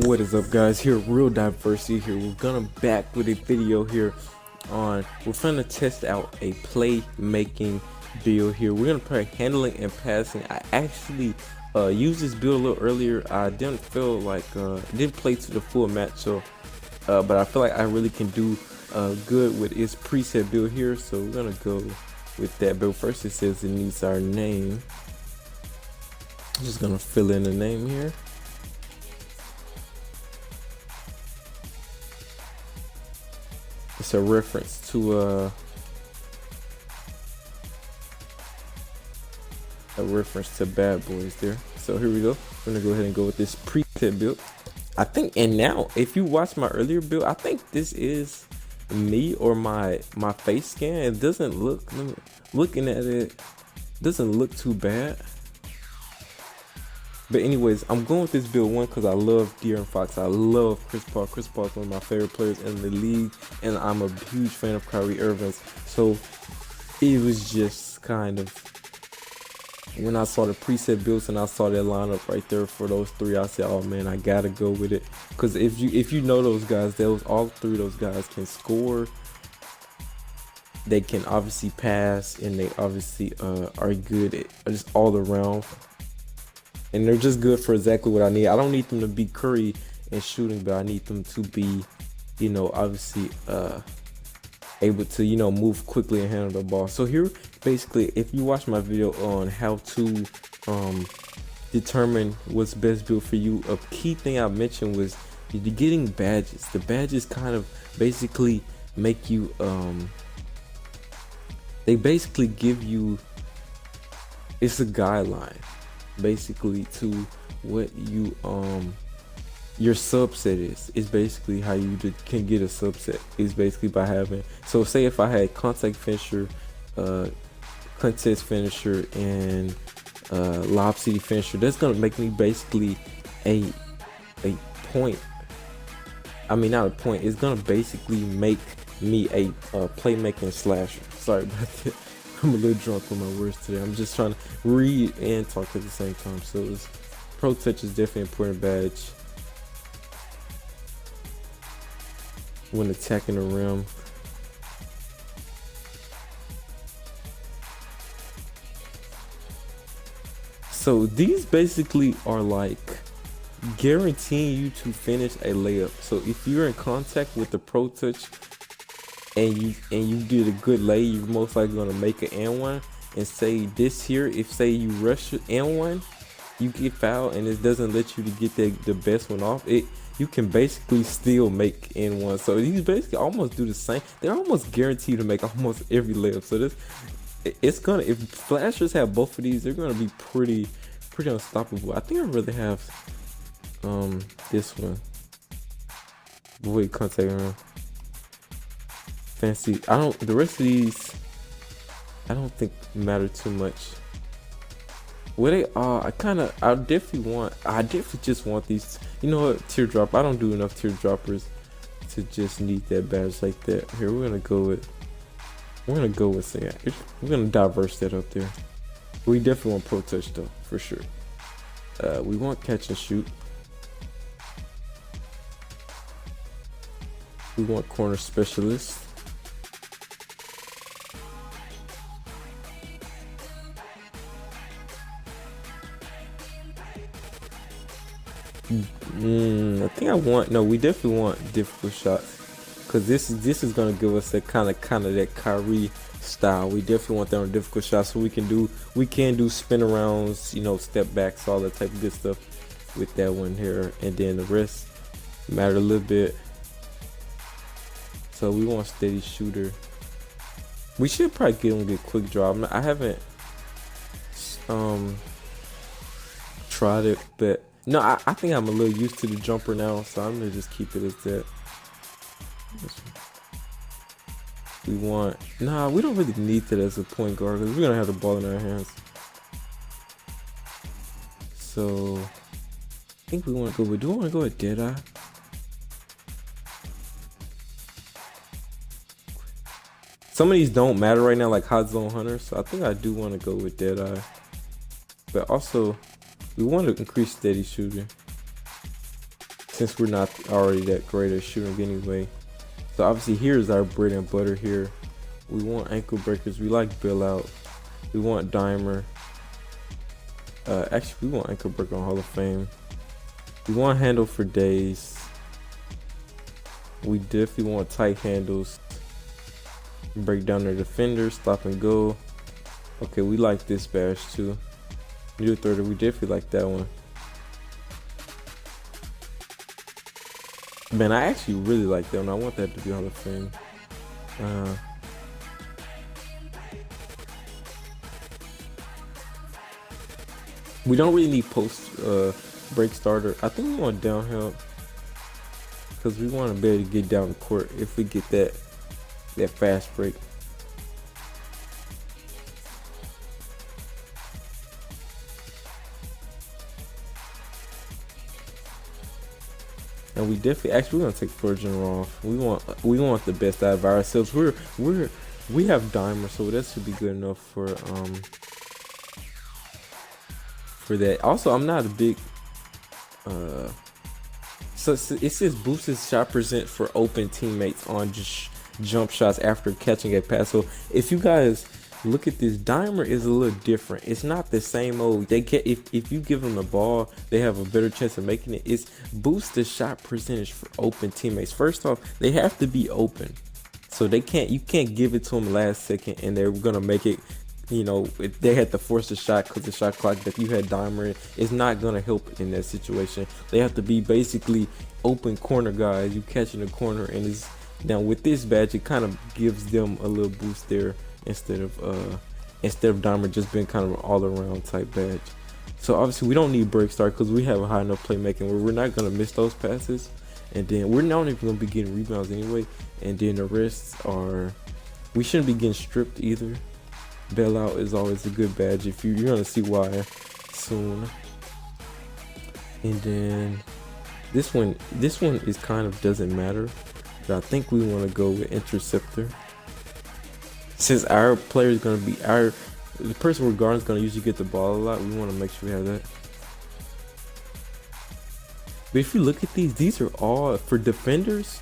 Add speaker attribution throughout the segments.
Speaker 1: What is up, guys? Here RealDiversity here. We're gonna back with a video here on we're gonna test out a playmaking build here. We're gonna play handling and passing. I actually used this build a little earlier. I didn't feel like didn't play to the full match, so but I feel like I really can do good with its preset build here. So we're gonna go with that build. First, it says it needs our name. I'm just gonna fill in the name here. It's a reference to a reference to Bad Boys there. So here we go. We're gonna go ahead and go with this preset build. I think, and now if you watch my earlier build, I think this is me or my face scan. It doesn't look, looking at it, doesn't look too bad. But anyways, I'm going with this build one because I love De'Aaron Fox. I love Chris Paul. Chris Paul is one of my favorite players in the league, and I'm a huge fan of Kyrie Irving. So it was just kind of, when I saw the preset builds and I saw that lineup right there for those three, I said, oh man, I gotta go with it. Because if you know those guys, all three of those guys can score. They can obviously pass, and they obviously are good at just all around. And they're just good for exactly what I need. I don't need them to be Curry and shooting, but I need them to be, you know, obviously able to, you know, move quickly and handle the ball. So here, basically, if you watch my video on how to determine what's best build for you, a key thing I mentioned was you're getting badges. The badges kind of basically make you, they basically give you, it's a guideline basically to what you your subset is basically how you can get a subset is basically by having, so say if I had contact finisher, contest finisher, and lob city finisher, that's gonna make me basically a point. I mean, not a point, it's gonna basically make me a playmaking slasher. Sorry about that. I'm a little drunk with my words today. I'm just trying to read and talk at the same time. So Pro Touch is definitely an important badge when attacking the rim. So these basically are like guaranteeing you to finish a layup. So if you're in contact with the Pro Touch and you did a good lay, you're most likely gonna make an and one. And say this here, if say you rush and one, you get fouled and it doesn't let you to get the best one off, you can basically still make and one. So these basically almost do the same. They're almost guaranteed to make almost every layup. So it's gonna, if flashers have both of these, they're gonna be pretty unstoppable. I think I'd rather have this one. Void contact around. Fancy. The rest of these I don't think matter too much. What they are, I definitely just want these, you know what, teardrop. I don't do enough teardroppers to just need that badge like that. Here we're gonna go with saying we're gonna diverse that up there. We definitely want Pro Touch though, for sure. We want catch and shoot. We want corner specialist. I think we definitely want difficult shots, because this is gonna give us that kind of that Kyrie style. We definitely want that on difficult shots, so we can do spin arounds, you know, step backs, all that type of good stuff with that one here, and then the rest matter a little bit. So we want steady shooter. We should probably get him a quick draw. I haven't tried it, but no, I think I'm a little used to the jumper now, so I'm gonna just keep it as that. We don't really need that as a point guard because we're gonna have the ball in our hands. So I think we want to go with, do I want to go with Deadeye? Some of these don't matter right now, like Hot Zone Hunter, so I think I do want to go with Deadeye. But also, we want to increase steady shooting. since we're not already that great at shooting anyway. So obviously here's our bread and butter here. We want ankle breakers. We like bailout. We want dimer. Actually, we want ankle breaker on Hall of Fame. We want handle for days. We definitely want tight handles. Break down their defenders, stop and go. Okay, we like this badge too. New third, we definitely like that one. Man, I actually really like that one. I want that to be Hall of Fame. We don't really need post break starter. I think we want downhill because we want to be able to get down the court if we get that fast break. And we definitely, actually, we're gonna take floor general off. We want the best out of ourselves. We have dimer, so that should be good enough for that. Also, I'm not a big so it says boosts shot percent for open teammates on just jump shots after catching a pass. So if you guys look at this, dimer is a little different. It's not the same old. They can, if you give them the ball, they have a better chance of making it. It's boost the shot percentage for open teammates. First off, they have to be open, so you can't give it to them last second and they're gonna make it. You know, if they had to force a shot because the shot clock that you had dimer in, is not gonna help in that situation. They have to be basically open corner guys. You catch in the corner, and is now with this badge, it kind of gives them a little boost there instead of dimer just being kind of an all around type badge. So obviously we don't need break start because we have a high enough playmaking where we're not gonna miss those passes, and then we're not even gonna be getting rebounds anyway. And then the rest are, we shouldn't be getting stripped either. Bailout is always a good badge. If you're gonna see why soon. And then this one is kind of doesn't matter, but I think we want to go with interceptor. Since our player is gonna be the person we're guarding is gonna usually get the ball a lot, we want to make sure we have that. But if you look at these are all for defenders.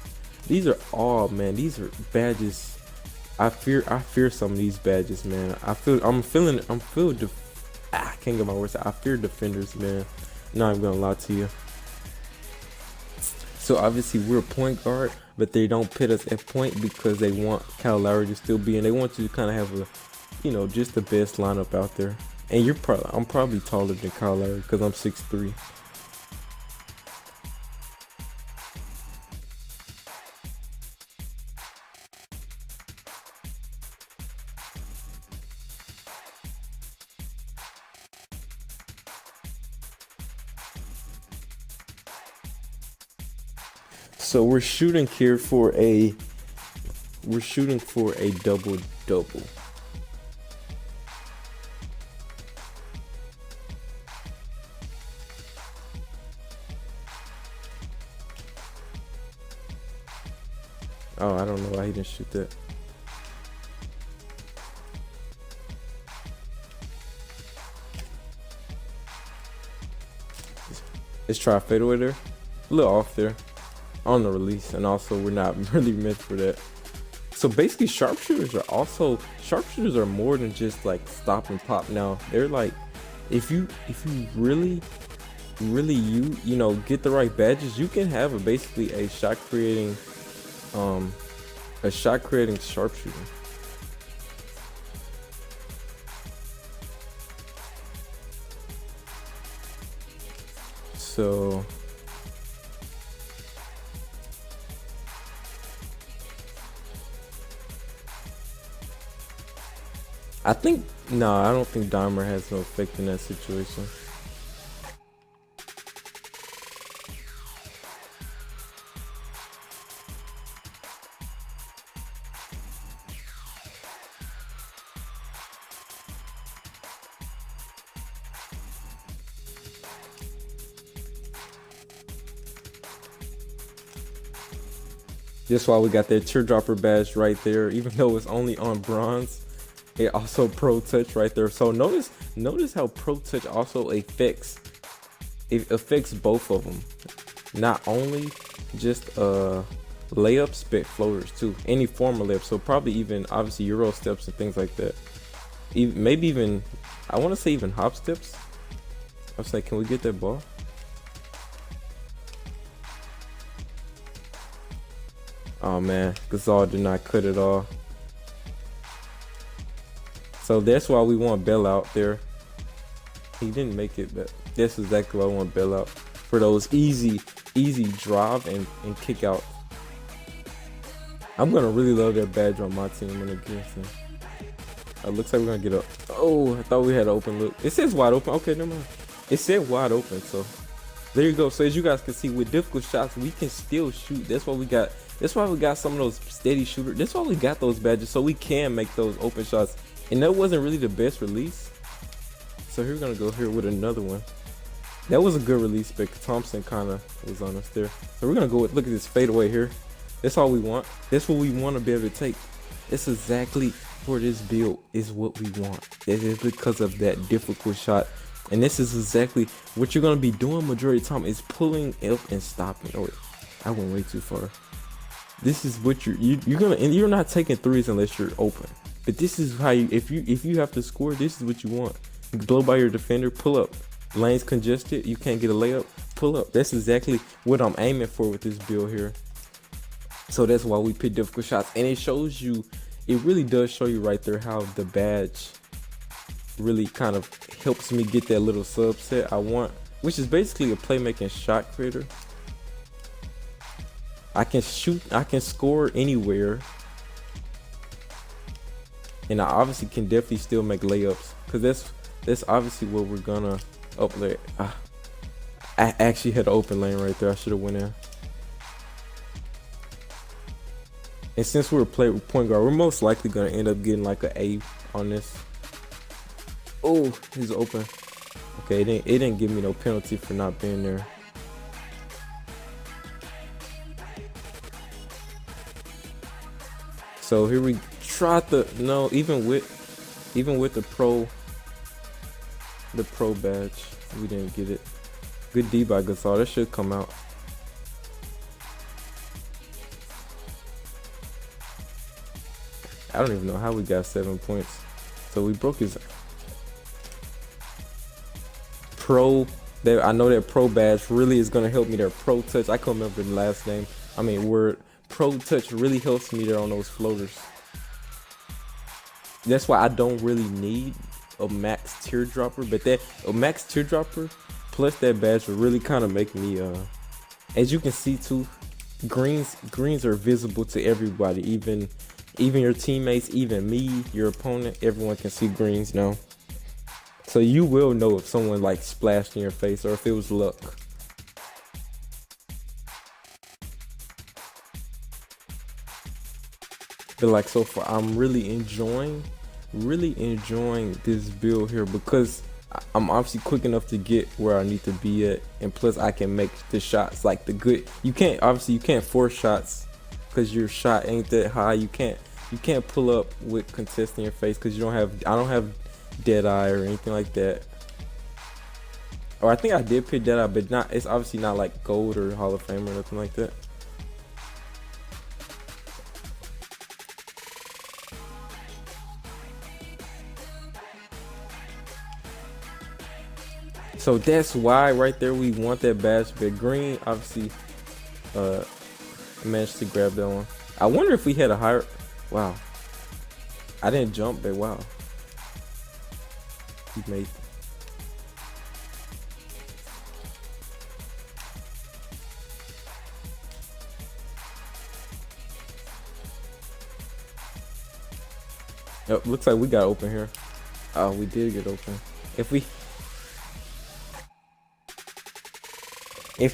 Speaker 1: These are all, man, these are badges. I fear some of these badges, man. I can't get my words out. I fear defenders, man. Not even gonna lie to you. So obviously we're a point guard, but they don't pit us at point because they want Kyle Lowry to still be in. They want you to kind of have a, you know, just the best lineup out there. And I'm probably taller than Kyle Lowry because I'm 6'3". So we're shooting here for a double double. Oh, I don't know why he didn't shoot that. Let's try a fadeaway there. A little off there on the release, and also we're not really meant for that. So basically sharpshooters are more than just like stop and pop. Now they're like, if you really you know get the right badges, you can have basically a shot creating sharpshooter. So I don't think dimer has no effect in that situation. That's why we got that teardropper badge right there, even though it's only on bronze. It also pro touch right there. So notice how pro touch also affects both of them. not only just layups, but floaters too. Any form of layup. So probably even obviously Euro steps and things like that. Maybe even, I want to say even hop steps. I was like, can we get that ball? Oh man, Gasol did not cut it all. So that's why we want Bell out there. He didn't make it, but that's exactly why I want Bell out. For those easy drive and kick out. I'm gonna really love that badge on my team when it gets in. It looks like we're gonna get up. Oh, I thought we had an open look. It says wide open. Okay, never mind. It said wide open, so there you go. So as you guys can see, with difficult shots, we can still shoot. That's why we got. That's why we got some of those steady shooters. That's why we got those badges, so we can make those open shots. And that wasn't really the best release. So here we're gonna go here with another one. That was a good release, but Thompson kind of was on us there. So we're gonna go with, look at this fadeaway here. That's all we want. That's what we want to be able to take. It's exactly for this build is what we want. It is because of that difficult shot. And this is exactly what you're gonna be doing majority of the time, is pulling up and stopping. Oh wait, I went way too far. This is what you're gonna, and you're not taking threes unless you're open. But this is how you, if you have to score, this is what you want. You blow by your defender, pull up. Lanes congested, you can't get a layup, pull up. That's exactly what I'm aiming for with this build here. So that's why we pick difficult shots, and it shows you, it really does show you right there how the badge really kind of helps me get that little subset I want, which is basically a playmaking shot creator. I can shoot, I can score anywhere, and I obviously can definitely still make layups, because that's obviously what we're gonna up there. I actually had an open lane right there. I should have went in. And since we're playing point guard, we're most likely gonna end up getting like an A on this. Oh, he's open. Okay, it didn't give me no penalty for not being there. So here we tried the, no, even with the pro badge, we didn't get it. Good D by Gasol. That should come out. I don't even know how we got 7 points. So we broke his pro. I know that pro badge really is gonna help me there. Pro touch. I can't remember the last name. I mean word. Pro touch really helps me there on those floaters. That's why I don't really need a max teardropper, but that a max teardropper plus that badge will really kind of make me as you can see too, greens are visible to everybody, even your teammates, even me, your opponent, everyone can see greens now. So you will know if someone like splashed in your face or if it was luck. But like so far, I'm really enjoying this build here, because I'm obviously quick enough to get where I need to be at, and plus I can make the shots like the good. You can't force shots because your shot ain't that high. You can't pull up with contesting your face because I don't have dead eye or anything like that. Or I think I did pick dead eye, but not. It's obviously not like gold or Hall of Fame or nothing like that. So that's why right there we want that badge. But green obviously managed to grab that one. I wonder if we had a higher. Wow, I didn't jump, but wow, he made. Yep, looks like we got open here. Oh, we did get open. If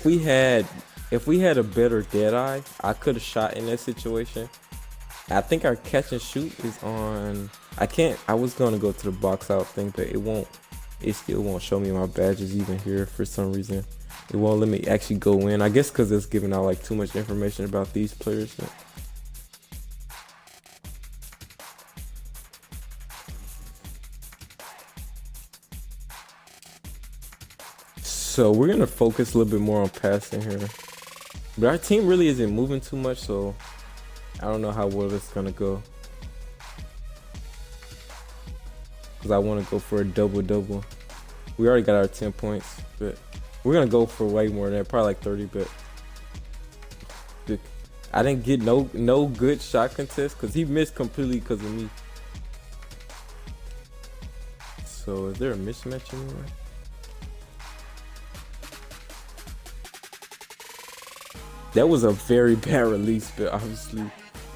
Speaker 1: we had a better dead eye, I could have shot in that situation. I think our catch and shoot is on. I was gonna go to the box out thing, but it still won't show me my badges even here for some reason. It won't let me actually go in. I guess because it's giving out like too much information about these players. So we're gonna focus a little bit more on passing here. But our team really isn't moving too much, so I don't know how well it's gonna go. Cause I want to go for a double. We already got our 10 points, but we're gonna go for way more than that, probably like 30. But I didn't get no good shot contest because he missed completely because of me. So is there a mismatch anywhere? That was a very bad release, but obviously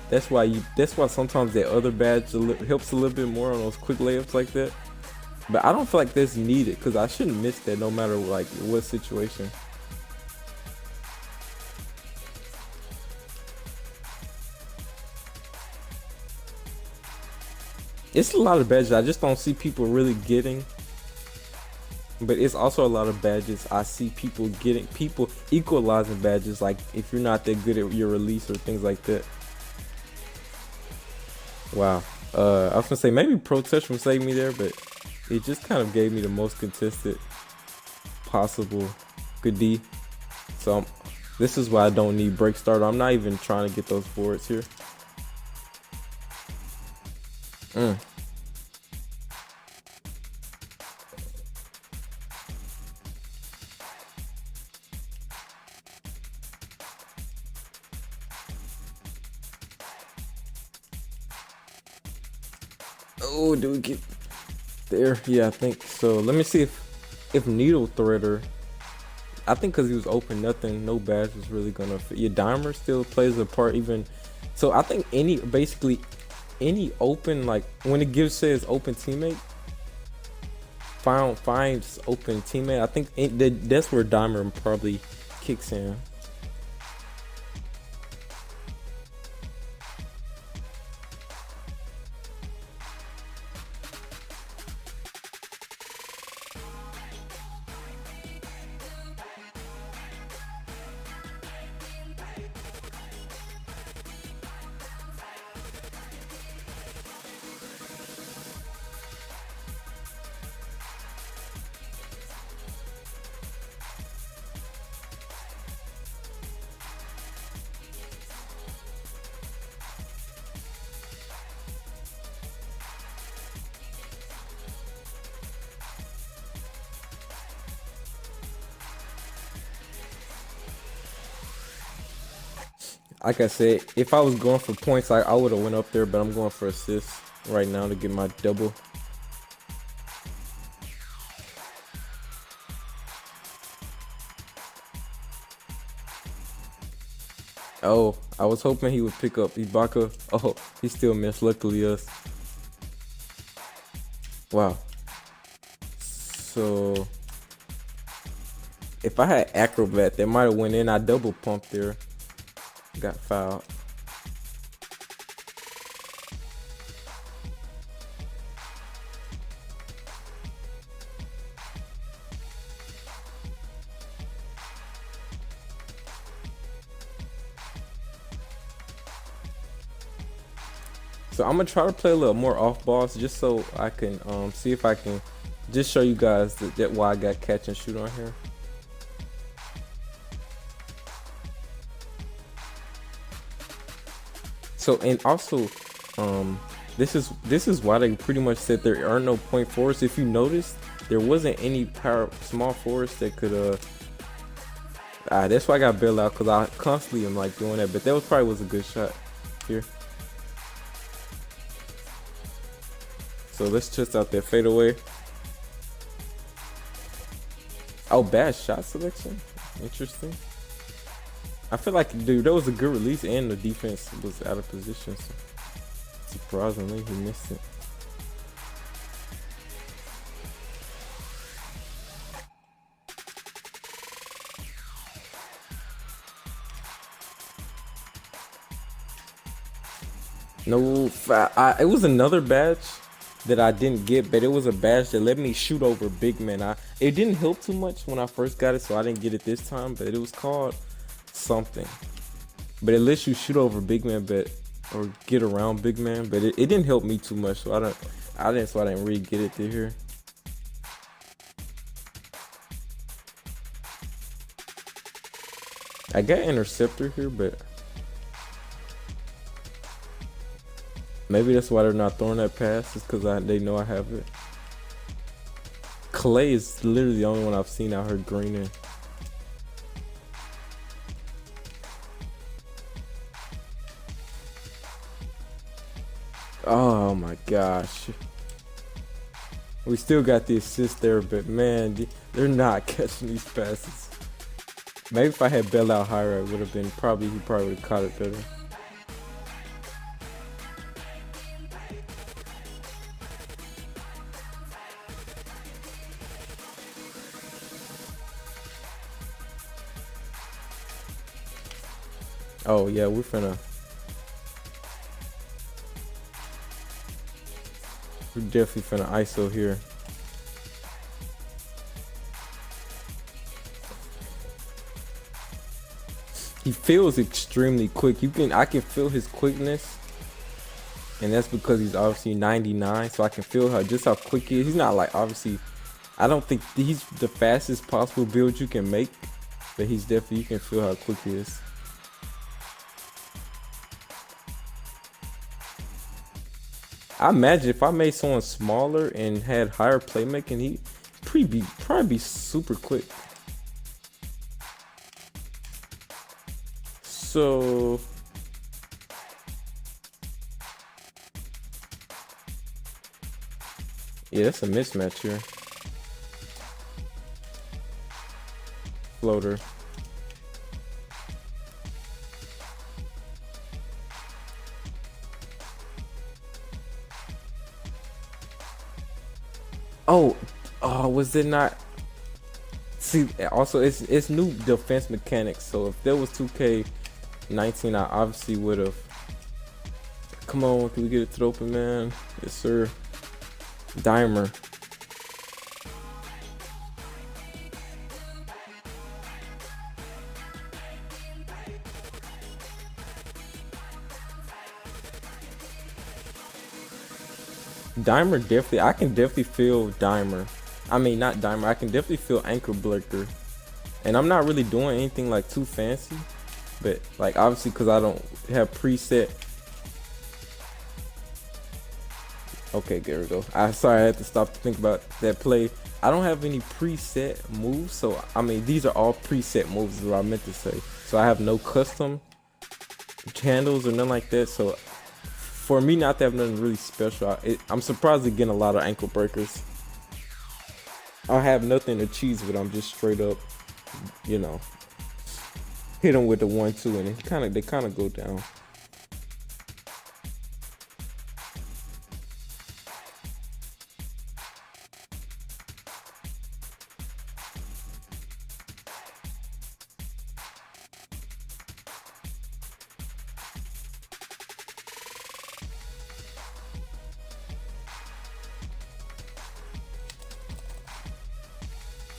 Speaker 1: that's why sometimes that other badge helps a little bit more on those quick layups like that. But I don't feel like that's needed because I shouldn't miss that no matter like what situation. It's a lot of badges I just don't see people really getting. But it's also a lot of badges I see people getting, people equalizing badges, like if you're not that good at your release or things like that. Wow. I was gonna say maybe Pro Touch would save me there, but it just kind of gave me the most contested possible good D. So this is why I don't need break starter. I'm not even trying to get those boards here. Oh, do we get there? Yeah, I think so. Let me see if Needle Threader. I think because he was open, no badge was really gonna fit. Yeah, Dimer still plays a part even. So I think basically any open, like when it says open teammate, finds open teammate. I think that's where Dimer probably kicks in. Like I said, if I was going for points, I would have went up there, but I'm going for assists right now to get my double. Oh, I was hoping he would pick up Ibaka. Oh, he still missed. Luckily us. Wow. So if I had Acrobat, that might have went in. I double pumped there. Got fouled. So I'm gonna try to play a little more off balls just so I can see if I can just show you guys that why I got catch and shoot on here. So, and also, this is why they pretty much said there are no point forwards. If you notice, there wasn't any small forwards that could that's why I got bailed out, because I constantly am like doing that. But that probably was a good shot here. So let's test out that fadeaway. Oh, bad shot selection. Interesting. I feel like, dude, that was a good release and the defense was out of position. So surprisingly, he missed it. No, it was another badge that I didn't get, but it was a badge that let me shoot over big men. It didn't help too much when I first got it, so I didn't get it this time, but it was called something. But it lets you shoot over big man, or get around big man, but it didn't help me too much, so I didn't really get it through here. I got interceptor here, but maybe that's why they're not throwing that pass. Is because they know I have it. Clay is literally the only one I've seen out here greening. Oh my gosh. We still got the assist there, but man, they're not catching these passes. Maybe if I had Bell out higher, it would have been he probably would have caught it better. Oh yeah, we're definitely finna ISO here. He feels extremely quick. I can feel his quickness, and that's because he's obviously 99. So I can feel how quick he is. He's not like obviously. I don't think he's the fastest possible build you can make, but he's definitely, you can feel how quick he is. I imagine if I made someone smaller and had higher playmaking, he'd probably be super quick. So yeah, that's a mismatch here. Floater. Oh, was it not? See, also it's new defense mechanics. So if there was 2K19, I obviously would have. Come on, can we get it to the open, man? Yes, sir. Dimer. Dimer definitely, I can definitely feel Dimer. I mean, not Dimer, I can definitely feel Ankle Breaker. And I'm not really doing anything like too fancy, but like obviously because I don't have preset. Okay, there we go. Sorry, I had to stop to think about that play. I don't have any preset moves, so I mean these are all preset moves is what I meant to say. So I have no custom handles or nothing like that. So for me not to have nothing really special, I'm surprised at getting a lot of ankle breakers. I have nothing to cheese with. I'm just straight up, you know, hit them with the 1-2, and they kind of go down.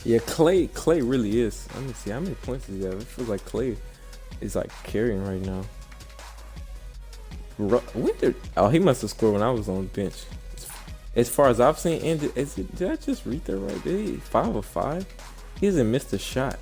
Speaker 1: Yeah, Clay really is. Let me see how many points does he have. It feels like Clay is like carrying right now. He must have scored when I was on the bench. As far as I've seen, did I just read that right? Did he 5 of 5? He hasn't missed a shot.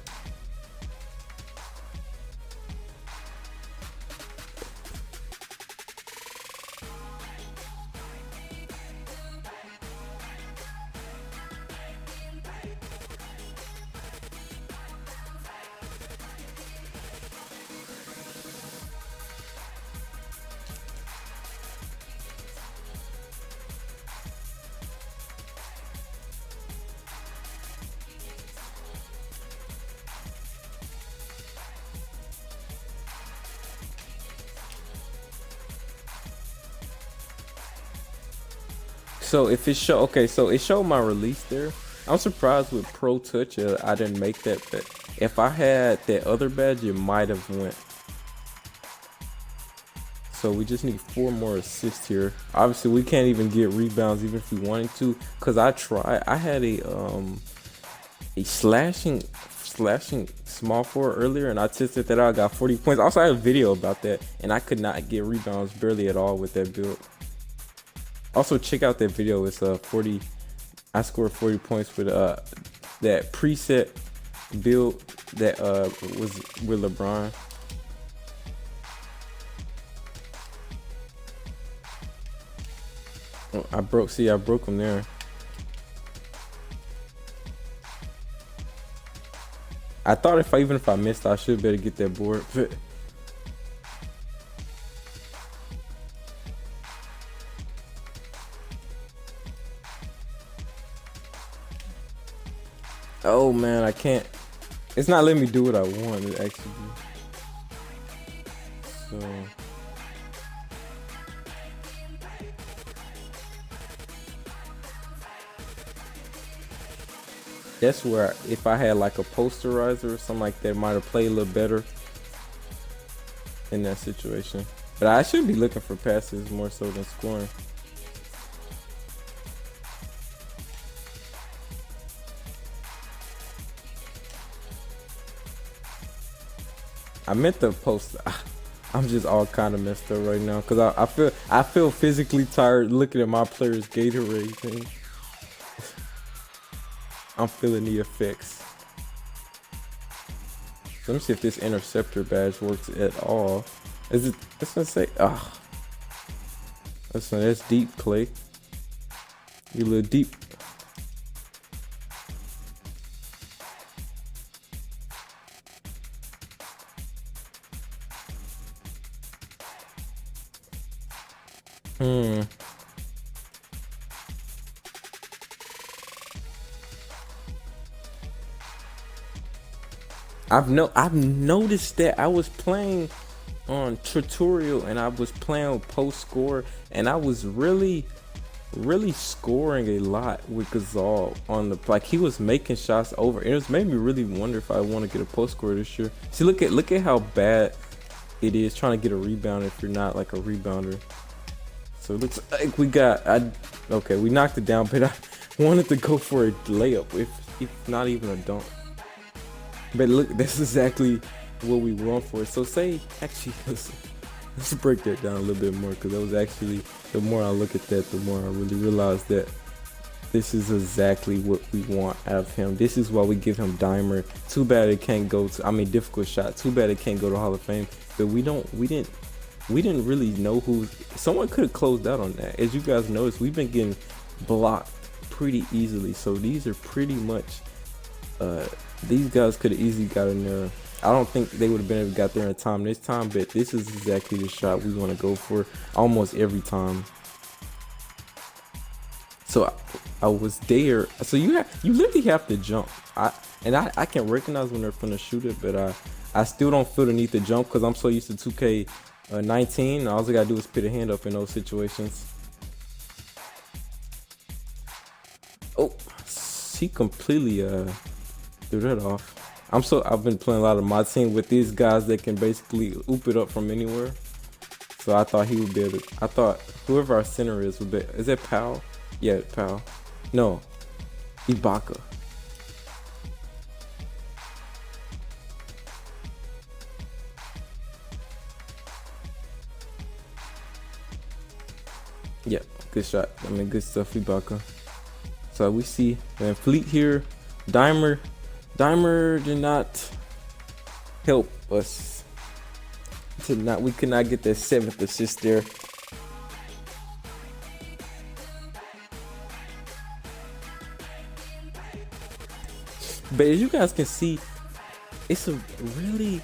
Speaker 1: So if it show, okay, so it showed my release there. I'm surprised with Pro Touch I didn't make that, but if I had that other badge, it might have went. So we just need 4 more assists here. Obviously, we can't even get rebounds even if we wanted to, cause I had a slashing small forward earlier, and I tested that out. I got 40 points. Also, I have a video about that, and I could not get rebounds barely at all with that build. Also, check out that video. It's 40. I scored 40 points with that preset build that was with LeBron. I broke him there. I thought even if I missed, I should better get that board. Oh man, I can't. It's not letting me do what I want. It actually. So. That's where if I had like a posterizer or something like that, might have played a little better in that situation. But I should be looking for passes more so than scoring. I meant to post. I'm just all kind of messed up right now because I feel physically tired looking at my players' Gatorade thing. I'm feeling the effects. Let me see if this interceptor badge works at all. Is it? It's gonna say. That's deep, Clay. You a little deep. I've noticed that I was playing on tutorial and I was playing with post score and I was really scoring a lot with Gasol on the like he was making shots over and it was made me really wonder if I want to get a post score this year. See, look at how bad it is trying to get a rebound if you're not like a rebounder. So it looks like we knocked it down, but I wanted to go for a layup if not even a dunk. But look, that's exactly what we want for it. So actually, let's break that down a little bit more because that was actually, the more I look at that, the more I really realize that this is exactly what we want out of him. This is why we give him Dimer. Too bad it can't go to, difficult shot. Too bad it can't go to Hall of Fame. But we didn't really know someone could have closed out on that. As you guys notice, we've been getting blocked pretty easily. So these are pretty much, these guys could have easily got in there. I don't think they would have been able to get there in time this time, but this is exactly the shot we want to go for almost every time. So I was there. So you literally have to jump. I can recognize when they're gonna shoot it, but I still don't feel the need to jump because I'm so used to 2K19. All I gotta do is put a hand up in those situations. Oh, he completely threw that off. I've been playing a lot of my team with these guys that can basically oop it up from anywhere. So I thought he would be able to, I thought whoever our center is would be, is that Powell? Yeah, Powell. No, Ibaka. Yeah, good shot. Good stuff, Ibaka. So we see Van Fleet here. Dimer did not help us. We could not get that 7th assist there. But as you guys can see, it's a really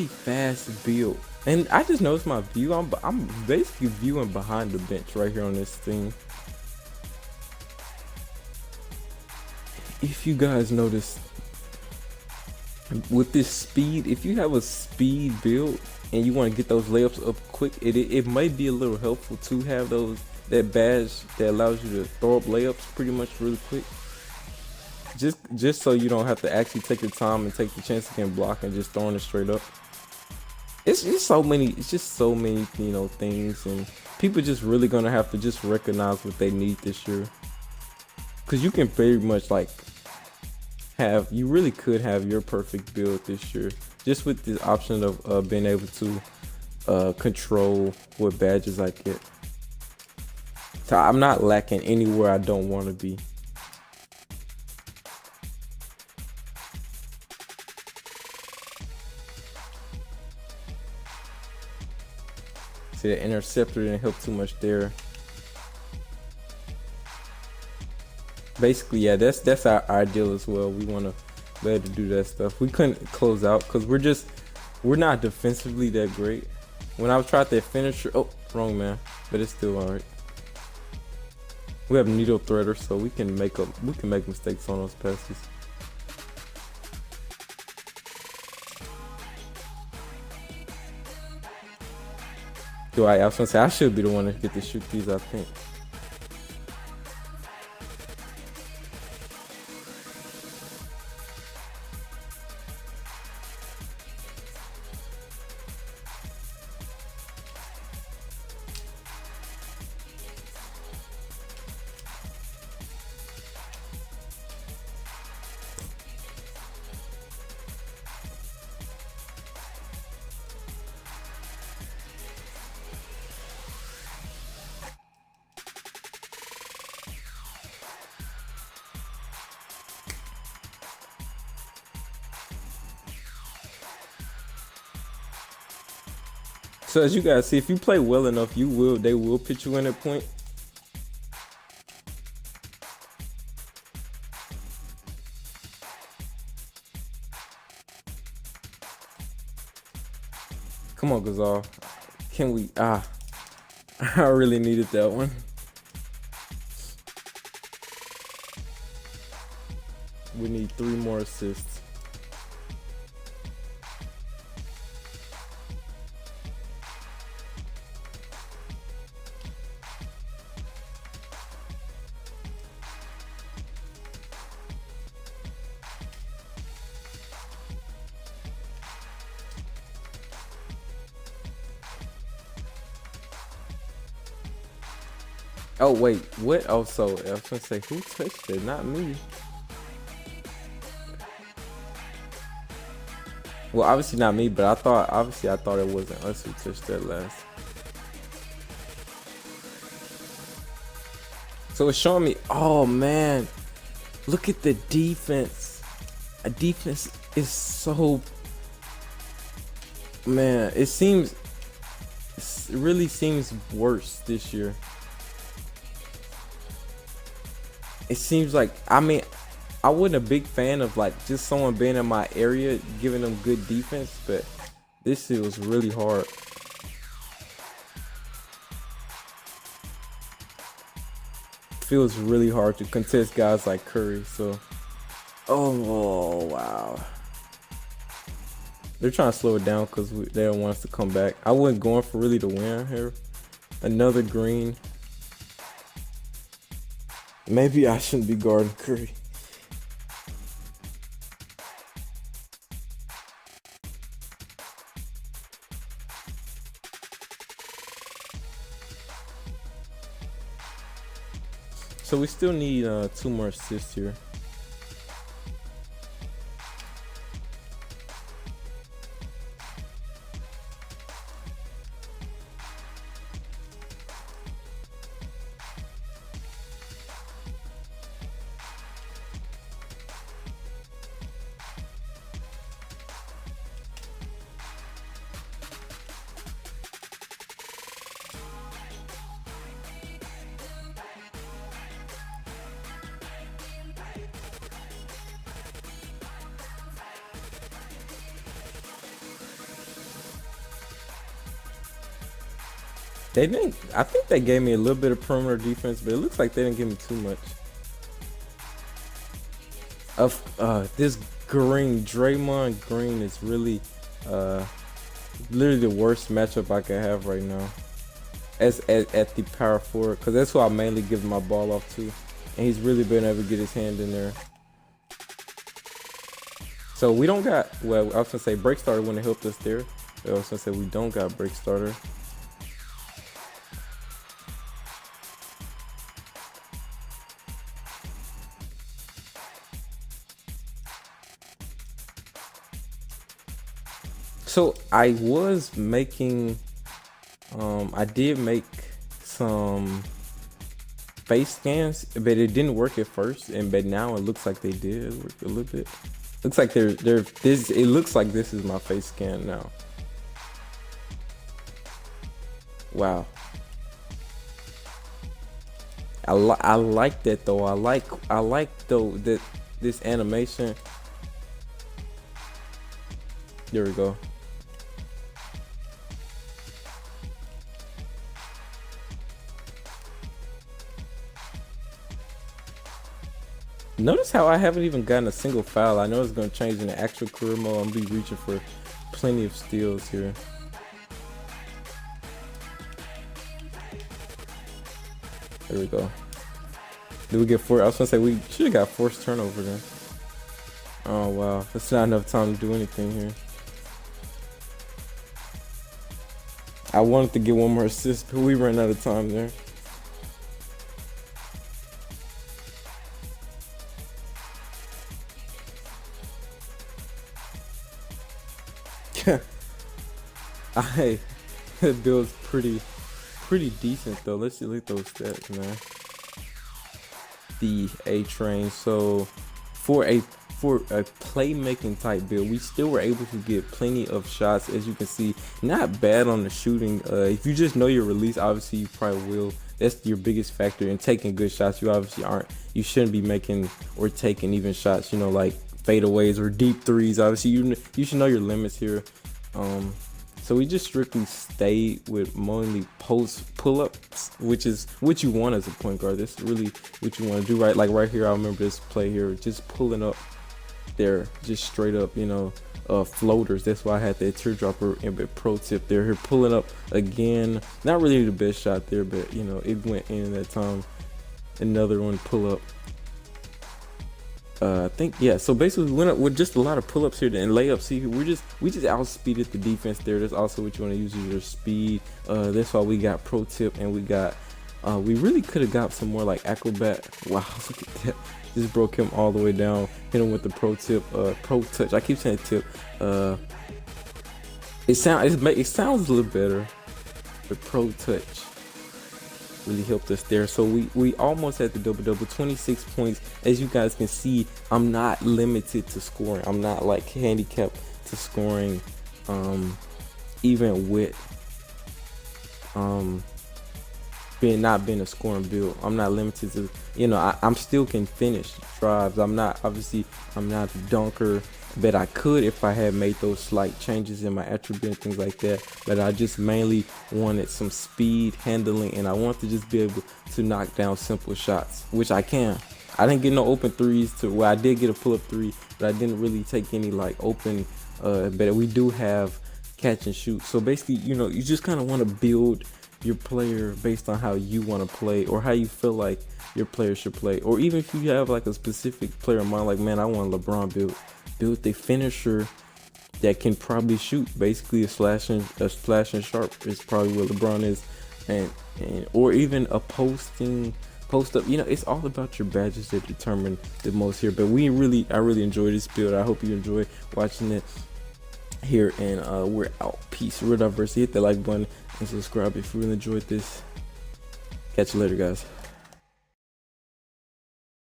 Speaker 1: fast build. And I just noticed my view. I'm basically viewing behind the bench right here on this thing. If you guys notice, with this speed, if you have a speed build and you want to get those layups up quick, it might be a little helpful to have that badge that allows you to throw up layups pretty much really quick. Just so you don't have to actually take the time and take the chance of getting blocked and just throwing it straight up. It's just so many things, and people just really gonna have to just recognize what they need this year. Cause you can very much you really could have your perfect build this year, just with the option of being able to control what badges I get. So I'm not lacking anywhere I don't want to be. See, the interceptor didn't help too much there. Basically, yeah, that's our ideal as well. We want to be able to do that stuff. We couldn't close out because we're not defensively that great. When I tried that finisher, oh, wrong man, but it's still alright. We have needle threader, so we can make mistakes on those passes. I was gonna say I should be the one to get to shoot these, I think. So as you guys see, if you play well enough, they will put you in at point. Come on, Gazal. Can we? I really needed that one. We need 3 more assists. Oh wait, what? Oh, so I was gonna say, who touched it? Not me. Well, obviously not me, but I thought it wasn't us who touched that last. So it's showing me. Oh man, look at the defense. A defense is so. Man, it really seems worse this year. It seems like, I mean, I wasn't a big fan of like just someone being in my area giving them good defense, but this was really hard. Feels really hard to contest guys like Curry. So, oh wow, they're trying to slow it down because they don't want us to come back. I wasn't going for really the win here. Another green. Maybe I shouldn't be guarding Curry. So we still need 2 more assists here. They didn't. I think they gave me a little bit of perimeter defense, but it looks like they didn't give me too much. Of this green, Draymond Green is really, literally the worst matchup I can have right now. As at the power forward, because that's who I mainly give my ball off to, and he's really been able to get his hand in there. So we don't got. Well, I was gonna say break starter wouldn't have helped us there. I was gonna say we don't got break starter. So I was making, I did make some face scans, but it didn't work at first, but now it looks like they did work a little bit. Looks like it looks like this is my face scan now. Wow. I like that though. I like though that this animation. There we go. Notice how I haven't even gotten a single foul. I know it's gonna change in the actual career mode. I'm gonna be reaching for plenty of steals here. There we go. Did we get four? I was gonna say we should have got forced turnover then. Oh wow, that's not enough time to do anything here. I wanted to get one more assist, but we ran out of time there. That build's pretty decent though. Let's look at those stats, man. The A train. So for a playmaking type build, we still were able to get plenty of shots. As you can see, not bad on the shooting. If you just know your release, obviously you probably will. That's your biggest factor in taking good shots. You obviously aren't. You shouldn't be making or taking even shots, you know, like fadeaways or deep threes. Obviously, you should know your limits here. So we just strictly stayed with mainly post pull-ups, which is what you want as a point guard. This is really what you want to do, right? Like right here, I remember this play here, just pulling up there, just straight up, you know, floaters. That's why I had that teardropper and bit pro tip there. Here pulling up again, not really the best shot there, but you know, it went in that time. Another one pull up. I think, yeah, so basically we went up with just a lot of pull-ups here and layups. See, we just outspeeded the defense there. That's also what you want to use, your speed. That's why we got pro tip, and we got we really could have got some more like acrobat. Wow, look at that. Just broke him all the way down. Hit him with the pro tip, pro touch. I keep saying tip. It sounds a little better. The pro touch really helped us there. So we almost had the double-double, 26 points. As you guys can see, I'm not limited to scoring. I'm not like handicapped to scoring, even with not being a scoring build. I'm not limited to, you know, I'm still can finish drives. I'm not the dunker, but I could if I had made those slight changes in my attribute and things like that. But I just mainly wanted some speed, handling, and I want to just be able to knock down simple shots, which I can. I didn't get no open threes I did get a pull-up three, but I didn't really take any like open, but we do have catch and shoot. So basically, you know, you just kind of want to build your player based on how you want to play or how you feel like your player should play. Or even if you have like a specific player in mind, like, man, I want a LeBron build the finisher that can probably shoot. Basically a slash and sharp is probably what LeBron is, and or even a post up. You know, it's all about your badges that determine the most here. But I really enjoy this build. I hope you enjoy watching it here, and we're out. Peace. RealDiversity. Hit the like button and subscribe if you really enjoyed this. Catch you later, guys.